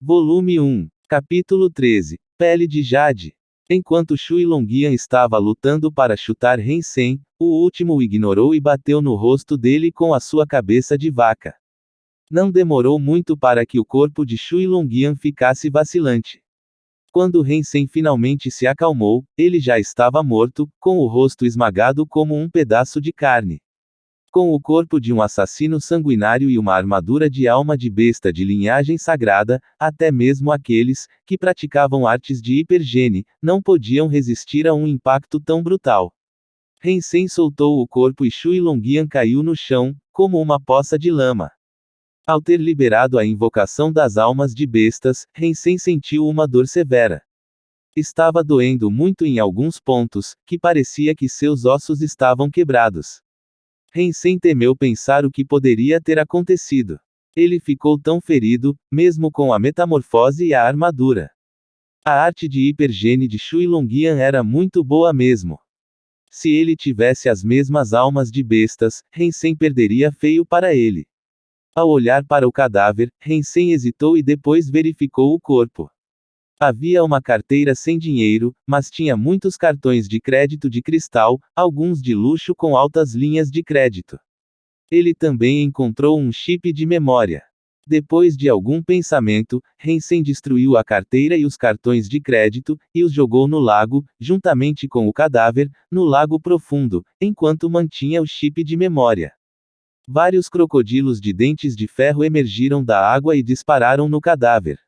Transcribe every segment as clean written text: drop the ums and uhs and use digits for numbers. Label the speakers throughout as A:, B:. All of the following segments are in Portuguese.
A: Volume 1. Capítulo 13. Pele de Jade. Enquanto Shui Longyan estava lutando para chutar Hansen, o último o ignorou e bateu no rosto dele com a sua cabeça de vaca. Não demorou muito para que o corpo de Shui Longyan ficasse vacilante. Quando Hansen finalmente se acalmou, ele já estava morto, com o rosto esmagado como um pedaço de carne. Com o corpo de um assassino sanguinário e uma armadura de alma de besta de linhagem sagrada, até mesmo aqueles que praticavam artes de hipergene não podiam resistir a um impacto tão brutal. Hansen soltou o corpo e Shui Longyan caiu no chão, como uma poça de lama. Ao ter liberado a invocação das almas de bestas, Hansen sentiu uma dor severa. Estava doendo muito em alguns pontos, que parecia que seus ossos estavam quebrados. Hansen temeu pensar o que poderia ter acontecido. Ele ficou tão ferido, mesmo com a metamorfose e a armadura. A arte de hipergene de Shui Longyan era muito boa mesmo. Se ele tivesse as mesmas almas de bestas, Hansen perderia feio para ele. Ao olhar para o cadáver, Hansen hesitou e depois verificou o corpo. Havia uma carteira sem dinheiro, mas tinha muitos cartões de crédito de cristal, alguns de luxo com altas linhas de crédito. Ele também encontrou um chip de memória. Depois de algum pensamento, Hansen destruiu a carteira e os cartões de crédito, e os jogou no lago, juntamente com o cadáver, no lago profundo, enquanto mantinha o chip de memória. Vários crocodilos de dentes de ferro emergiram da água e dispararam no cadáver.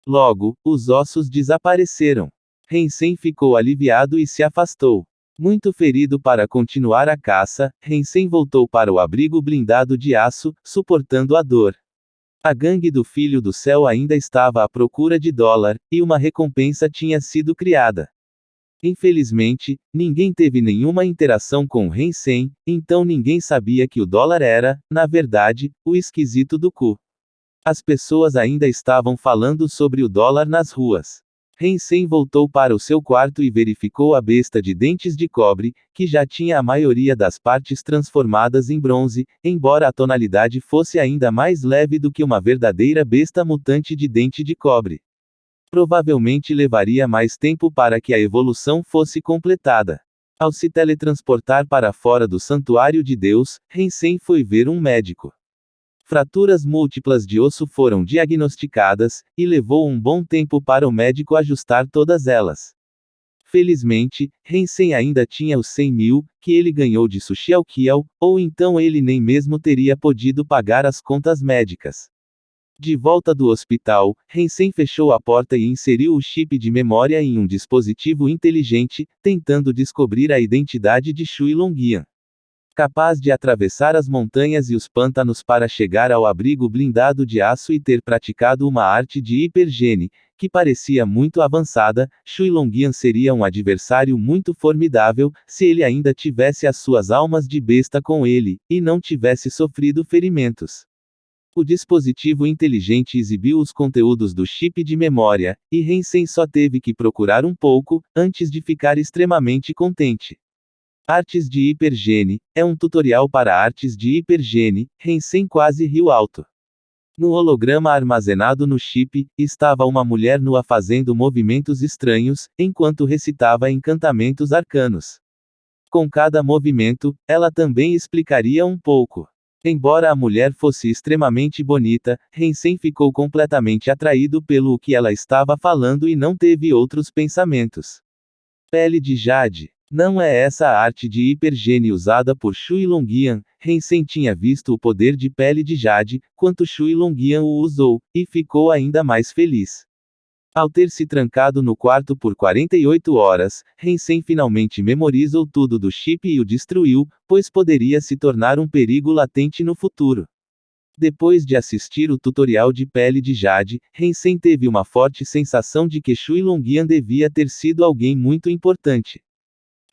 A: Logo, os ossos desapareceram. Hansen ficou aliviado e se afastou. Muito ferido para continuar a caça, Hansen voltou para o abrigo blindado de aço, suportando a dor. A gangue do Filho do Céu ainda estava à procura de dólar, e uma recompensa tinha sido criada. Infelizmente, ninguém teve nenhuma interação com Hansen, então ninguém sabia que o dólar era, na verdade, o esquisito do cu. As pessoas ainda estavam falando sobre o dólar nas ruas. Hansen voltou para o seu quarto e verificou a besta de dentes de cobre, que já tinha a maioria das partes transformadas em bronze, embora a tonalidade fosse ainda mais leve do que uma verdadeira besta mutante de dente de cobre. Provavelmente levaria mais tempo para que a evolução fosse completada. Ao se teletransportar para fora do Santuário de Deus, Hansen foi ver um médico. Fraturas múltiplas de osso foram diagnosticadas, e levou um bom tempo para o médico ajustar todas elas. Felizmente, Hansen ainda tinha os 100 mil, que ele ganhou de Sushielkiel, ou então ele nem mesmo teria podido pagar as contas médicas. De volta do hospital, Hansen fechou a porta e inseriu o chip de memória em um dispositivo inteligente, tentando descobrir a identidade de Shui Longyan. Capaz de atravessar as montanhas e os pântanos para chegar ao abrigo blindado de aço e ter praticado uma arte de hipergene, que parecia muito avançada, Shui Longyan seria um adversário muito formidável, se ele ainda tivesse as suas almas de besta com ele, e não tivesse sofrido ferimentos. O dispositivo inteligente exibiu os conteúdos do chip de memória, e Hansen só teve que procurar um pouco, antes de ficar extremamente contente. Artes de hipergene, é um tutorial para artes de hipergene, Hansen quase riu alto. No holograma armazenado no chip, estava uma mulher nua fazendo movimentos estranhos, enquanto recitava encantamentos arcanos. Com cada movimento, ela também explicaria um pouco. Embora a mulher fosse extremamente bonita, Hansen ficou completamente atraído pelo que ela estava falando e não teve outros pensamentos. Pele de Jade. Não é essa a arte de hipergene usada por Shui Longyan. Hansen tinha visto o poder de pele de Jade, quanto Shui Longyan o usou, e ficou ainda mais feliz. Ao ter se trancado no quarto por 48 horas, Hansen finalmente memorizou tudo do chip e o destruiu, pois poderia se tornar um perigo latente no futuro. Depois de assistir o tutorial de pele de Jade, Hansen teve uma forte sensação de que Shui Longyan devia ter sido alguém muito importante.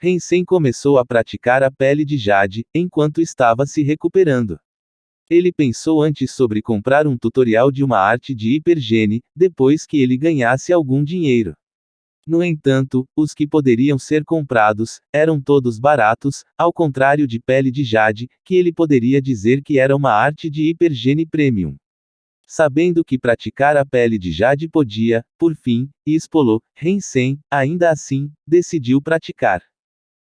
A: Hansen começou a praticar a pele de Jade, enquanto estava se recuperando. Ele pensou antes sobre comprar um tutorial de uma arte de hipergene, depois que ele ganhasse algum dinheiro. No entanto, os que poderiam ser comprados, eram todos baratos, ao contrário de pele de Jade, que ele poderia dizer que era uma arte de hipergene premium. Sabendo que praticar a pele de jade podia, por fim, expô-lo, Ren-sen, ainda assim, decidiu praticar.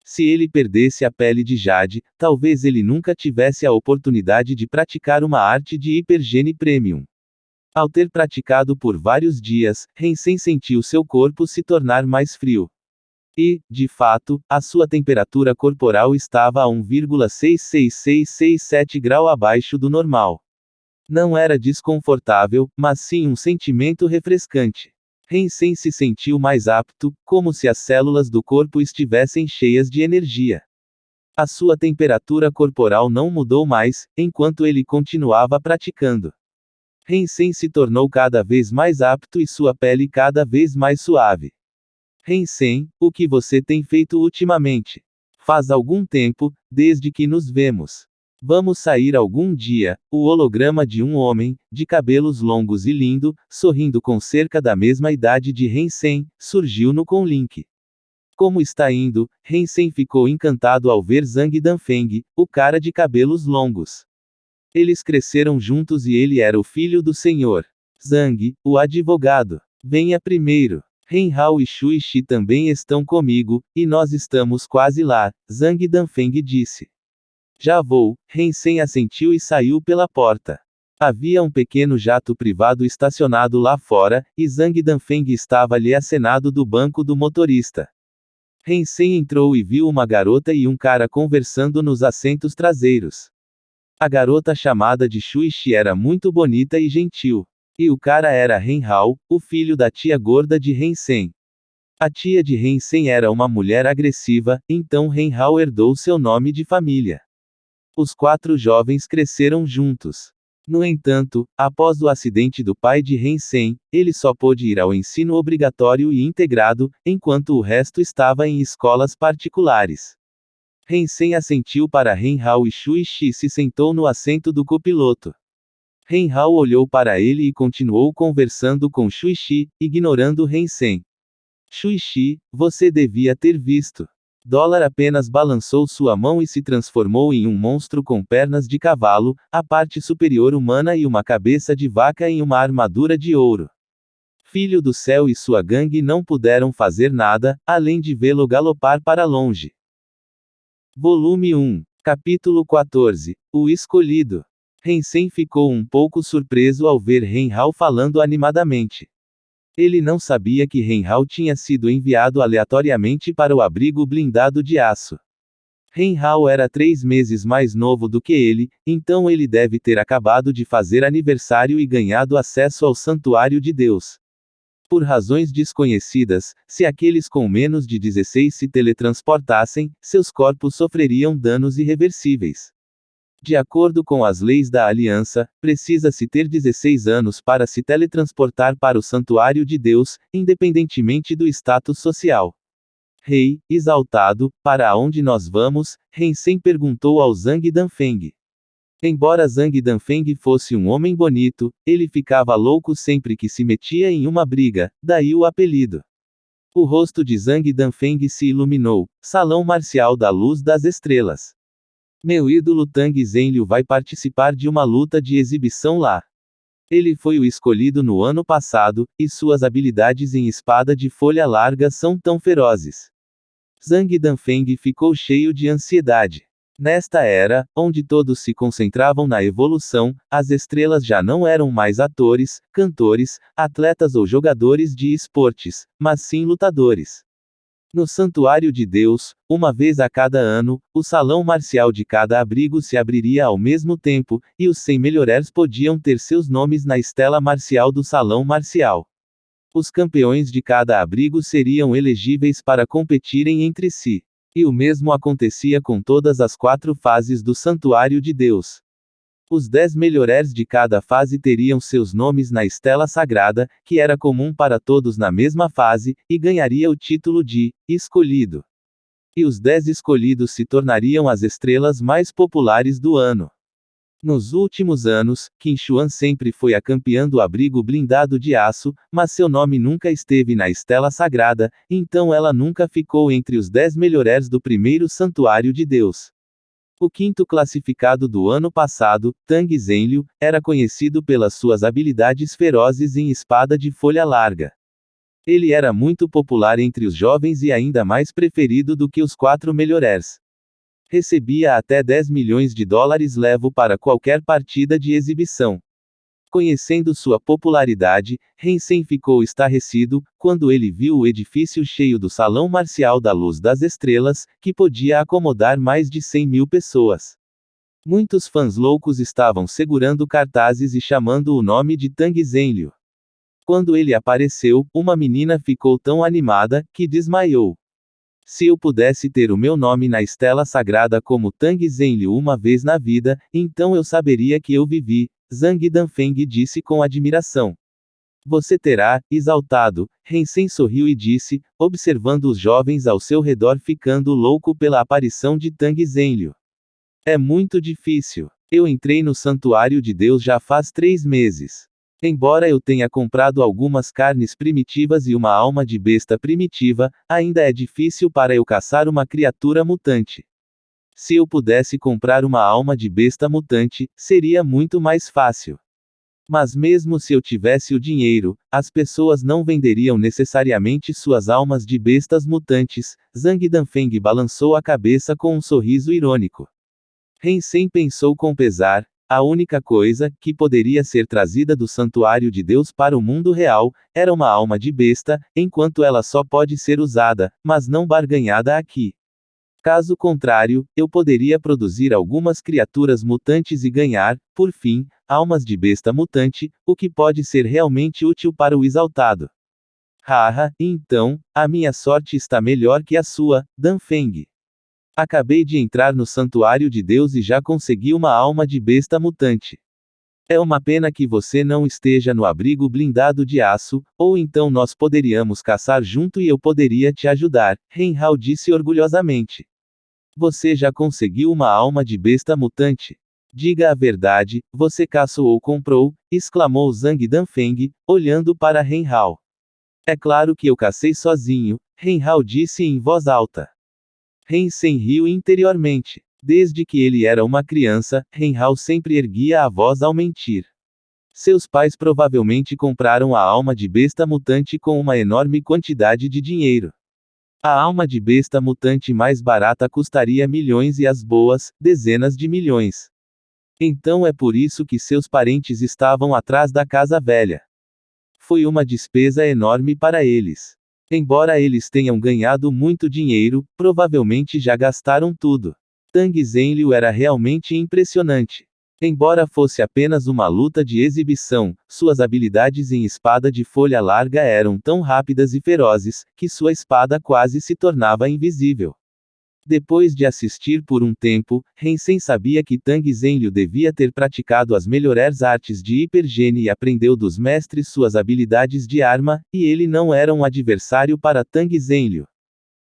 A: Se ele perdesse a pele de jade, talvez ele nunca tivesse a oportunidade de praticar uma arte de hipergene premium. Ao ter praticado por vários dias, Ren-sen sentiu seu corpo se tornar mais frio. E, de fato, a sua temperatura corporal estava a 1,66667 grau abaixo do normal. Não era desconfortável, mas sim um sentimento refrescante. Ren-sen se sentiu mais apto, como se as células do corpo estivessem cheias de energia. A sua temperatura corporal não mudou mais, enquanto ele continuava praticando. Ren-sen se tornou cada vez mais apto e sua pele cada vez mais suave. Ren-sen, o que você tem feito ultimamente? Faz algum tempo, desde que nos vemos. Vamos sair algum dia. O holograma de um homem, de cabelos longos e lindo, sorrindo com cerca da mesma idade de Ren-sen, surgiu no Conlink. Como está indo? Ren-sen ficou encantado ao ver Zhang Danfeng, o cara de cabelos longos. Eles cresceram juntos e ele era o filho do senhor Zhang, o advogado. Venha primeiro. Ren Hao e Shui Shi também estão comigo, e nós estamos quase lá, Zhang Danfeng disse. Já vou, Ren-sen assentiu e saiu pela porta. Havia um pequeno jato privado estacionado lá fora, e Zhang Danfeng estava lhe acenado do banco do motorista. Ren-sen entrou e viu uma garota e um cara conversando nos assentos traseiros. A garota chamada de Shui Shi era muito bonita e gentil. E o cara era Ren Hao, o filho da tia gorda de Ren-sen. A tia de Ren-sen era uma mulher agressiva, então Ren Hao herdou seu nome de família. Os 4 jovens cresceram juntos. No entanto, após o acidente do pai de Ren-sen, ele só pôde ir ao ensino obrigatório e integrado, enquanto o resto estava em escolas particulares. Ren-sen assentiu para Ren Hao e Shui Shi se sentou no assento do copiloto. Ren Hao olhou para ele e continuou conversando com Shui Shi, ignorando Ren-sen. Shui Shi, você devia ter visto. Dólar apenas balançou sua mão e se transformou em um monstro com pernas de cavalo, a parte superior humana e uma cabeça de vaca em uma armadura de ouro. Filho do Céu e sua gangue não puderam fazer nada, além de vê-lo galopar para longe. Volume 1. Capítulo 14. O Escolhido. Ren-sen ficou um pouco surpreso ao ver Ren Hao falando animadamente. Ele não sabia que Ren Hao tinha sido enviado aleatoriamente para o abrigo blindado de aço. Ren Hao era 3 meses mais novo do que ele, então ele deve ter acabado de fazer aniversário e ganhado acesso ao Santuário de Deus. Por razões desconhecidas, se aqueles com menos de 16 se teletransportassem, seus corpos sofreriam danos irreversíveis. De acordo com as leis da Aliança, precisa-se ter 16 anos para se teletransportar para o Santuário de Deus, independentemente do status social. Rei, exaltado, para onde nós vamos? Ren-sen perguntou ao Zhang Danfeng. Embora Zhang Danfeng fosse um homem bonito, ele ficava louco sempre que se metia em uma briga, daí o apelido. O rosto de Zhang Danfeng se iluminou. Salão Marcial da Luz das Estrelas. Meu ídolo Tang Zhenliu vai participar de uma luta de exibição lá. Ele foi o escolhido no ano passado, e suas habilidades em espada de folha larga são tão ferozes. Zhang Danfeng ficou cheio de ansiedade. Nesta era, onde todos se concentravam na evolução, as estrelas já não eram mais atores, cantores, atletas ou jogadores de esportes, mas sim lutadores. No Santuário de Deus, uma vez a cada ano, o salão marcial de cada abrigo se abriria ao mesmo tempo, e os 100 melhores podiam ter seus nomes na estela marcial do salão marcial. Os campeões de cada abrigo seriam elegíveis para competirem entre si. E o mesmo acontecia com todas as 4 fases do Santuário de Deus. Os 10 melhores de cada fase teriam seus nomes na estela sagrada, que era comum para todos na mesma fase, e ganharia o título de escolhido. E os 10 escolhidos se tornariam as estrelas mais populares do ano. Nos últimos anos, Qin Xuan sempre foi a campeã do abrigo blindado de aço, mas seu nome nunca esteve na estela sagrada, então ela nunca ficou entre os 10 melhores do primeiro Santuário de Deus. O quinto classificado do ano passado, Tang Zenliu, era conhecido pelas suas habilidades ferozes em espada de folha larga. Ele era muito popular entre os jovens e ainda mais preferido do que os 4 melhores. Recebia até 10 milhões de dólares levo para qualquer partida de exibição. Conhecendo sua popularidade, Hensen ficou estarrecido, quando ele viu o edifício cheio do Salão Marcial da Luz das Estrelas, que podia acomodar mais de 100 mil pessoas. Muitos fãs loucos estavam segurando cartazes e chamando o nome de Tang Zenliu. Quando ele apareceu, uma menina ficou tão animada, que desmaiou. Se eu pudesse ter o meu nome na estela sagrada como Tang Zenliu uma vez na vida, então eu saberia que eu vivi, Zhang Danfeng disse com admiração. Você terá, exaltado, Hensen sorriu e disse, observando os jovens ao seu redor ficando louco pela aparição de Tang Zenliu. É muito difícil. Eu entrei no santuário de Deus já faz 3 meses. Embora eu tenha comprado algumas carnes primitivas e uma alma de besta primitiva, ainda é difícil para eu caçar uma criatura mutante. Se eu pudesse comprar uma alma de besta mutante, seria muito mais fácil. Mas mesmo se eu tivesse o dinheiro, as pessoas não venderiam necessariamente suas almas de bestas mutantes. Zhang Danfeng balançou a cabeça com um sorriso irônico. Hensen pensou com pesar, a única coisa que poderia ser trazida do santuário de Deus para o mundo real, era uma alma de besta, enquanto ela só pode ser usada, mas não barganhada aqui. Caso contrário, eu poderia produzir algumas criaturas mutantes e ganhar, por fim, almas de besta mutante, o que pode ser realmente útil para o exaltado. Haha, então, a minha sorte está melhor que a sua, Danfeng. Acabei de entrar no santuário de Deus e já consegui uma alma de besta mutante. É uma pena que você não esteja no abrigo blindado de aço, ou então nós poderíamos caçar junto e eu poderia te ajudar, Renhao disse orgulhosamente. Você já conseguiu uma alma de besta mutante? Diga a verdade, você caçou ou comprou? Exclamou Zhang Danfeng, olhando para Renhao. É claro que eu cacei sozinho, Renhao disse em voz alta. Hensen riu interiormente. Desde que ele era uma criança, Renhao sempre erguia a voz ao mentir. Seus pais provavelmente compraram a alma de besta mutante com uma enorme quantidade de dinheiro. A alma de besta mutante mais barata custaria milhões e as boas, dezenas de milhões. Então é por isso que seus parentes estavam atrás da casa velha. Foi uma despesa enorme para eles. Embora eles tenham ganhado muito dinheiro, provavelmente já gastaram tudo. Tang Zenliu era realmente impressionante. Embora fosse apenas uma luta de exibição, suas habilidades em espada de folha larga eram tão rápidas e ferozes, que sua espada quase se tornava invisível. Depois de assistir por um tempo, Hensen sabia que Tang Zenliu devia ter praticado as melhores artes de hipergene e aprendeu dos mestres suas habilidades de arma, e ele não era um adversário para Tang Zenliu.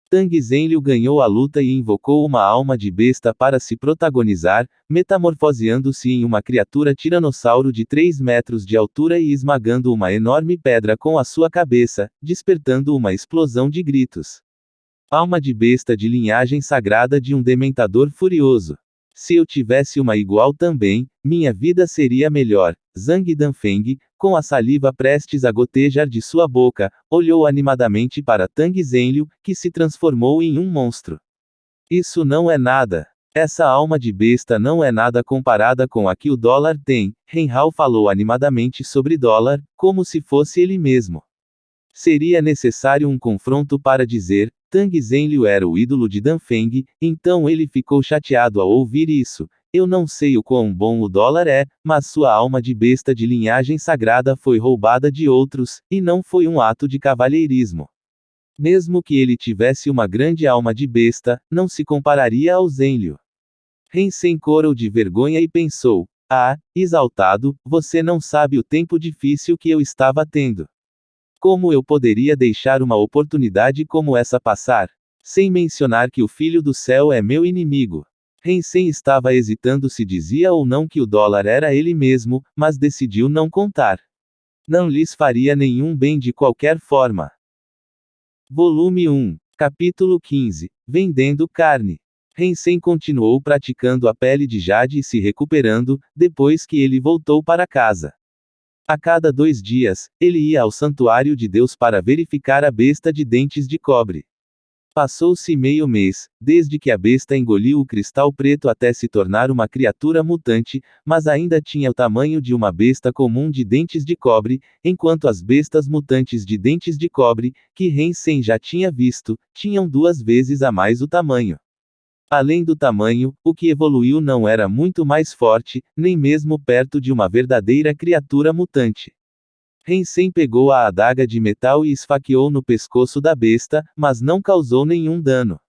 A: Tang Zenliu ganhou a luta e invocou uma alma de besta para se protagonizar, metamorfoseando-se em uma criatura tiranossauro de 3 metros de altura e esmagando uma enorme pedra com a sua cabeça, despertando uma explosão de gritos. Alma de besta de linhagem sagrada de um dementador furioso. Se eu tivesse uma igual também, minha vida seria melhor. Zhang Danfeng, com a saliva prestes a gotejar de sua boca, olhou animadamente para Tang Zenliu, que se transformou em um monstro. Isso não é nada. Essa alma de besta não é nada comparada com a que o dólar tem. Renhao falou animadamente sobre dólar, como se fosse ele mesmo. Seria necessário um confronto para dizer, Tang Zenliu era o ídolo de Danfeng, então ele ficou chateado ao ouvir isso. Eu não sei o quão bom o dólar é, mas sua alma de besta de linhagem sagrada foi roubada de outros, e não foi um ato de cavalheirismo. Mesmo que ele tivesse uma grande alma de besta, não se compararia ao Zenliu. Hensen corou de vergonha e pensou, exaltado, você não sabe o tempo difícil que eu estava tendo. Como eu poderia deixar uma oportunidade como essa passar? Sem mencionar que o Filho do Céu é meu inimigo. Hensen estava hesitando se dizia ou não que o dólar era ele mesmo, mas decidiu não contar. Não lhes faria nenhum bem de qualquer forma. Volume 1, Capítulo 15, Vendendo Carne. Hansen continuou praticando a pele de jade e se recuperando, depois que ele voltou para casa. A cada 2 dias, ele ia ao santuário de Deus para verificar a besta de dentes de cobre. Passou-se meio mês, desde que a besta engoliu o cristal preto até se tornar uma criatura mutante, mas ainda tinha o tamanho de uma besta comum de dentes de cobre, enquanto as bestas mutantes de dentes de cobre, que Hansen já tinha visto, tinham 2 vezes a mais o tamanho. Além do tamanho, o que evoluiu não era muito mais forte, nem mesmo perto de uma verdadeira criatura mutante. Hansen pegou a adaga de metal e esfaqueou no pescoço da besta, mas não causou nenhum dano.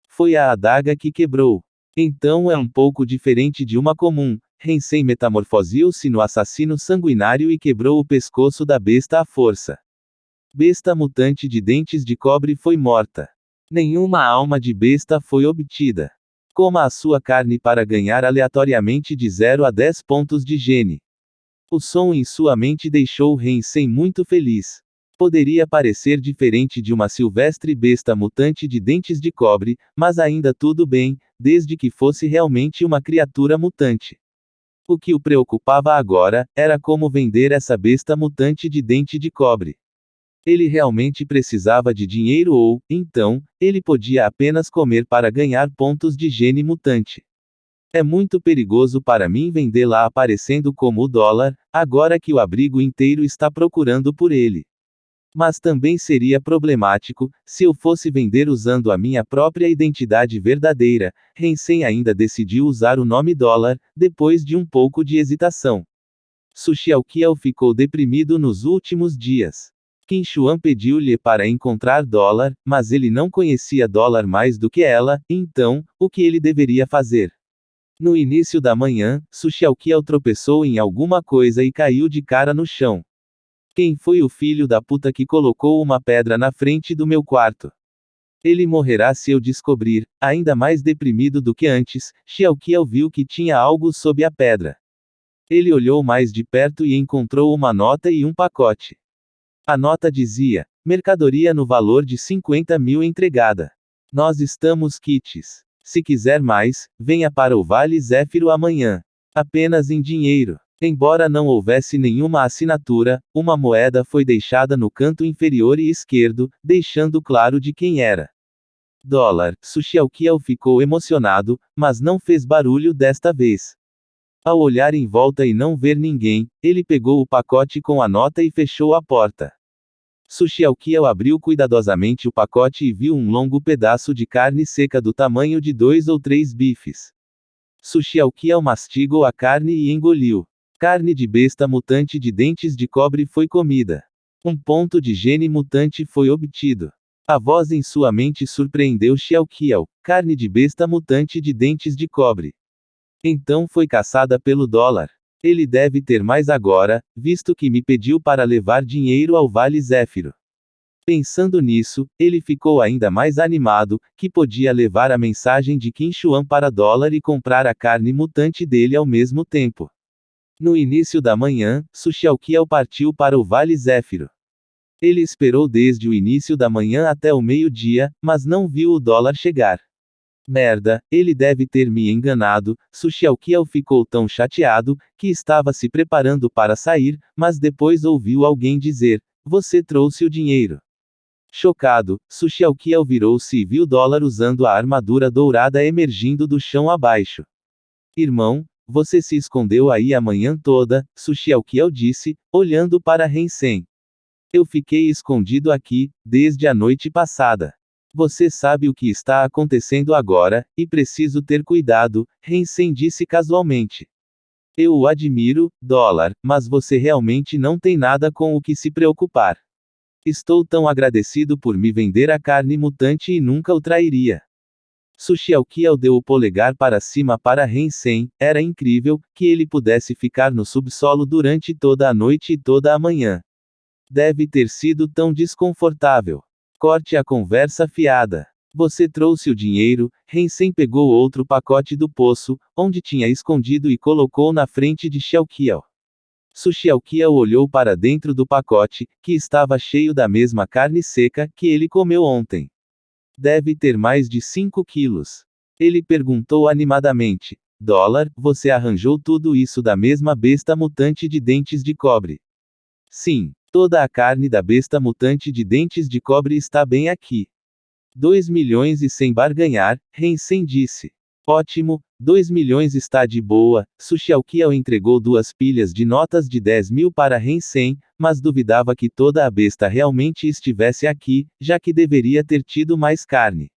A: Foi a adaga que quebrou. Então é um pouco diferente de uma comum. Hansen metamorfoseou-se no assassino sanguinário e quebrou o pescoço da besta à força. Besta mutante de dentes de cobre foi morta. Nenhuma alma de besta foi obtida. Coma a sua carne para ganhar aleatoriamente de 0 a 10 pontos de gene. O som em sua mente deixou Hansen muito feliz. Poderia parecer diferente de uma silvestre besta mutante de dentes de cobre, mas ainda tudo bem, desde que fosse realmente uma criatura mutante. O que o preocupava agora, era como vender essa besta mutante de dente de cobre. Ele realmente precisava de dinheiro ou, então, ele podia apenas comer para ganhar pontos de gene mutante. É muito perigoso para mim vendê-la aparecendo como o dólar, agora que o abrigo inteiro está procurando por ele. Mas também seria problemático, se eu fosse vender usando a minha própria identidade verdadeira. Hansen ainda decidiu usar o nome dólar, depois de um pouco de hesitação. Su Xiaoqiao ficou deprimido nos últimos dias. Qin Xuan pediu-lhe para encontrar dólar, mas ele não conhecia dólar mais do que ela, então, o que ele deveria fazer? No início da manhã, Su Xiaoqiao tropeçou em alguma coisa e caiu de cara no chão. Quem foi o filho da puta que colocou uma pedra na frente do meu quarto? Ele morrerá se eu descobrir. Ainda mais deprimido do que antes, Xiaoqiao viu que tinha algo sob a pedra. Ele olhou mais de perto e encontrou uma nota e um pacote. A nota dizia: mercadoria no valor de 50 mil entregada. Nós estamos quites. Se quiser mais, venha para o Vale Zéfiro amanhã. Apenas em dinheiro. Embora não houvesse nenhuma assinatura, uma moeda foi deixada no canto inferior e esquerdo, deixando claro de quem era. Dólar. Su Xiaoqiao ficou emocionado, mas não fez barulho desta vez. Ao olhar em volta e não ver ninguém, ele pegou o pacote com a nota e fechou a porta. Su Xiaoqiao abriu cuidadosamente o pacote e viu um longo pedaço de carne seca do tamanho de 2 ou 3 bifes. Su Xiaoqiao mastigou a carne e engoliu. Carne de besta mutante de dentes de cobre foi comida. Um ponto de gene mutante foi obtido. A voz em sua mente surpreendeu Xiaoqiao. Carne de besta mutante de dentes de cobre. Então foi caçada pelo dólar. Ele deve ter mais agora, visto que me pediu para levar dinheiro ao Vale Zéfiro. Pensando nisso, ele ficou ainda mais animado, que podia levar a mensagem de Qin Xuan para dólar e comprar a carne mutante dele ao mesmo tempo. No início da manhã, Su Xiaoqiao partiu para o Vale Zéfiro. Ele esperou desde o início da manhã até o meio-dia, mas não viu o dólar chegar. Merda, ele deve ter me enganado. Su Xiaoqiao ficou tão chateado, que estava se preparando para sair, mas depois ouviu alguém dizer: você trouxe o dinheiro. Chocado, Su Xiaoqiao virou-se e viu dólar usando a armadura dourada emergindo do chão abaixo. Irmão, você se escondeu aí a manhã toda, Su Xiaoqiao disse, olhando para Hansen. Eu fiquei escondido aqui, desde a noite passada. Você sabe o que está acontecendo agora, e preciso ter cuidado, Hansen disse casualmente. Eu o admiro, dólar, mas você realmente não tem nada com o que se preocupar. Estou tão agradecido por me vender a carne mutante e nunca o trairia. Su Xiaoqiao deu o polegar para cima para Hansen. Era incrível, que ele pudesse ficar no subsolo durante toda a noite e toda a manhã. Deve ter sido tão desconfortável. Corte a conversa fiada. Você trouxe o dinheiro. Hansen pegou outro pacote do poço, onde tinha escondido e colocou na frente de Xiaoqiao. Su Xiaoqiao olhou para dentro do pacote, que estava cheio da mesma carne seca que ele comeu ontem. Deve ter mais de 5 quilos. Ele perguntou animadamente. Dólar, você arranjou tudo isso da mesma besta mutante de dentes de cobre? Sim, toda a carne da besta mutante de dentes de cobre está bem aqui. 2 milhões e sem barganhar, Hansen disse. Ótimo, 2 milhões está de boa. Sushialkiel entregou 2 pilhas de notas de 10 mil para Hansen, mas duvidava que toda a besta realmente estivesse aqui, já que deveria ter tido mais carne.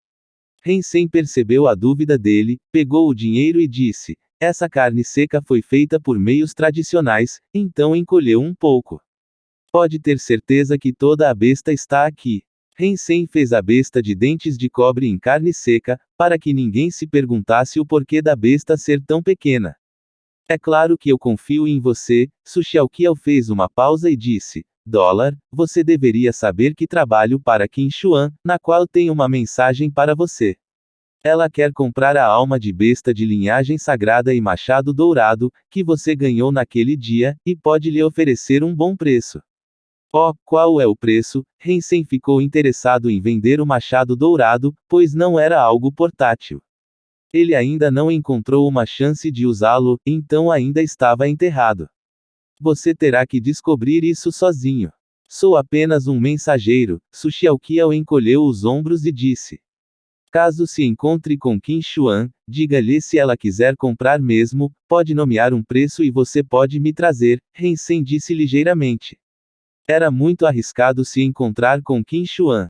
A: Hansen percebeu a dúvida dele, pegou o dinheiro e disse: essa carne seca foi feita por meios tradicionais, então encolheu um pouco. Pode ter certeza que toda a besta está aqui. Hansen fez a besta de dentes de cobre em carne seca, para que ninguém se perguntasse o porquê da besta ser tão pequena. É claro que eu confio em você. Sushialkiel fez uma pausa e disse: Dólar, você deveria saber que trabalho para Qin Xuan, na qual tem uma mensagem para você. Ela quer comprar a alma de besta de linhagem sagrada e machado dourado, que você ganhou naquele dia, e pode lhe oferecer um bom preço. Oh, qual é o preço? Hansen ficou interessado em vender o machado dourado, pois não era algo portátil. Ele ainda não encontrou uma chance de usá-lo, então ainda estava enterrado. Você terá que descobrir isso sozinho. Sou apenas um mensageiro. Sushialkiel encolheu os ombros e disse. Caso se encontre com Qin Xuan, diga-lhe se ela quiser comprar mesmo, pode nomear um preço e você pode me trazer, Hansen disse ligeiramente. Era muito arriscado se encontrar com Qin Xuan.